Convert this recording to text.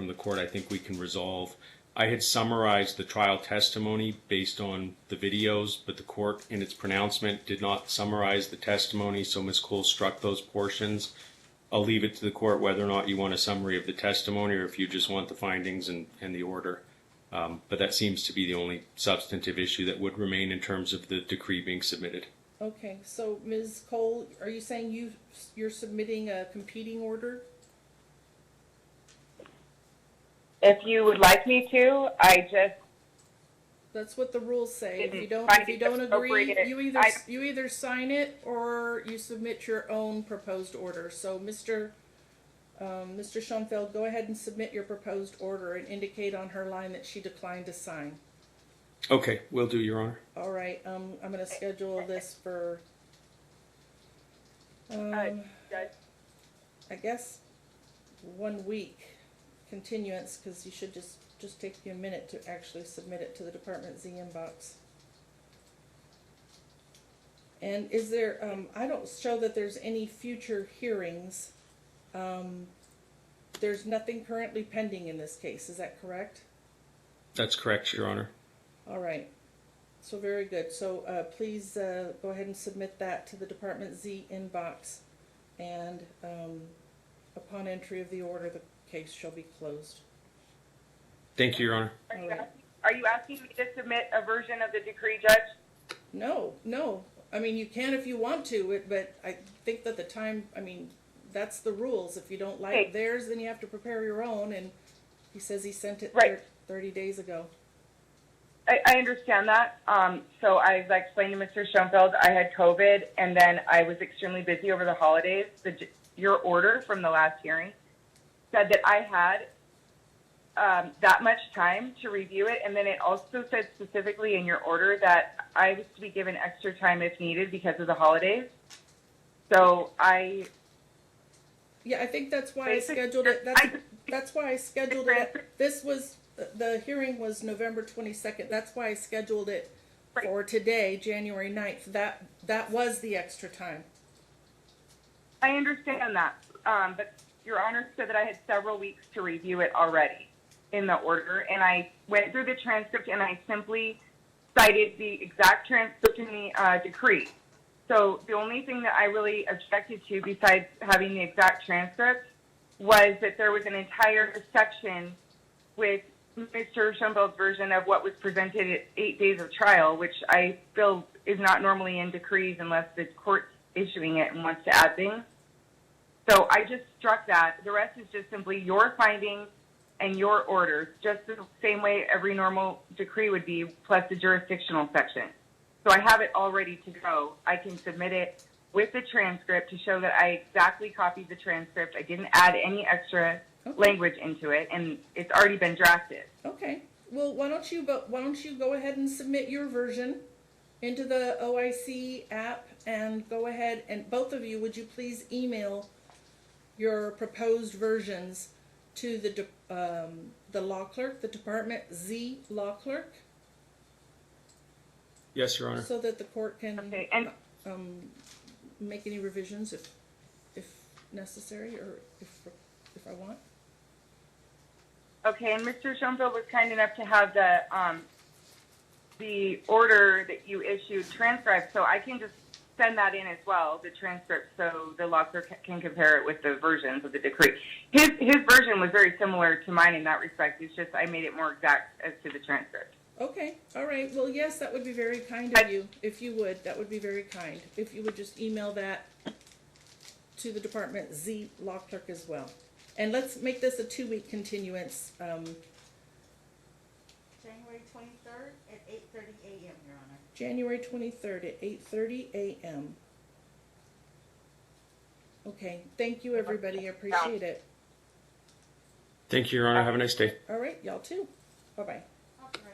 the court, I think we can resolve. I had summarized the trial testimony based on the videos, but the court in its pronouncement did not summarize the testimony, so Ms. Cole struck those portions. I'll leave it to the court whether or not you want a summary of the testimony or if you just want the findings and the order. But that seems to be the only substantive issue that would remain in terms of the decree being submitted. Okay, so Ms. Cole, are you saying you're submitting a competing order? If you would like me to, That's what the rules say. If you don't agree, you either sign it or you submit your own proposed order. So Mr. Schoenfeld, go ahead and submit your proposed order and indicate on her line that she declined to sign. Okay, will do, Your Honor. All right, I'm going to schedule this for, Judge, I guess, 1 week continuance, because you should just take you a minute to actually submit it to the Department Z inbox. And is there, I don't show that there's any future hearings. There's nothing currently pending in this case, is that correct? That's correct, Your Honor. All right, so very good. So please go ahead and submit that to the Department Z inbox, and upon entry of the order, the case shall be closed. Thank you, Your Honor. Are you asking me to submit a version of the decree, Judge? No. I mean, you can if you want to, but I think that that's the rules. If you don't like theirs, then you have to prepare your own, and he says he sent it 30 days ago. I understand that. So as I explained to Mr. Schoenfeld, I had COVID, and then I was extremely busy over the holidays. Your order from the last hearing said that I had that much time to review it, and then it also said specifically in your order that I was to be given extra time if needed because of the holidays. So I think that's why I scheduled it. That's why I scheduled it. The hearing was November 22nd. That's why I scheduled it for today, January 9th. That was the extra time. I understand that, but Your Honor said that I had several weeks to review it already in the order, and I went through the transcript and I simply cited the exact transcript in the decree. So the only thing that I really objected to, besides having the exact transcript, was that there was an entire section with Mr. Schoenfeld's version of what was presented at 8 days of trial, which I feel is not normally in decrees unless the court's issuing it and wants to add things. So I just struck that. The rest is just simply your findings and your orders, just the same way every normal decree would be, plus the jurisdictional section. So I have it all ready to go. I can submit it with the transcript to show that I exactly copied the transcript. I didn't add any extra language into it, and it's already been drafted. Okay. Well, why don't you go ahead and submit your version into the OIC app, and go ahead and both of you, would you please email your proposed versions to the law clerk, the Department Z law clerk? Yes, Your Honor. So that the court can make any revisions if necessary, or if I want. Okay, and Mr. Schoenfeld was kind enough to have the order that you issued transcribed, so I can just send that in as well, the transcript, so the law clerk can compare it with the versions of the decree. His version was very similar to mine in that respect. It's just I made it more exact as to the transcript. Okay, all right. Well, yes, that would be very kind of you. If you would, that would be very kind. If you would just email that to the Department Z law clerk as well. And let's make this a 2-week continuance. January 23rd at 8:30 a.m., Your Honor. January 23rd at 8:30 a.m. Okay, thank you, everybody. I appreciate it. Thank you, Your Honor. Have a nice day. All right, y'all too. Bye-bye.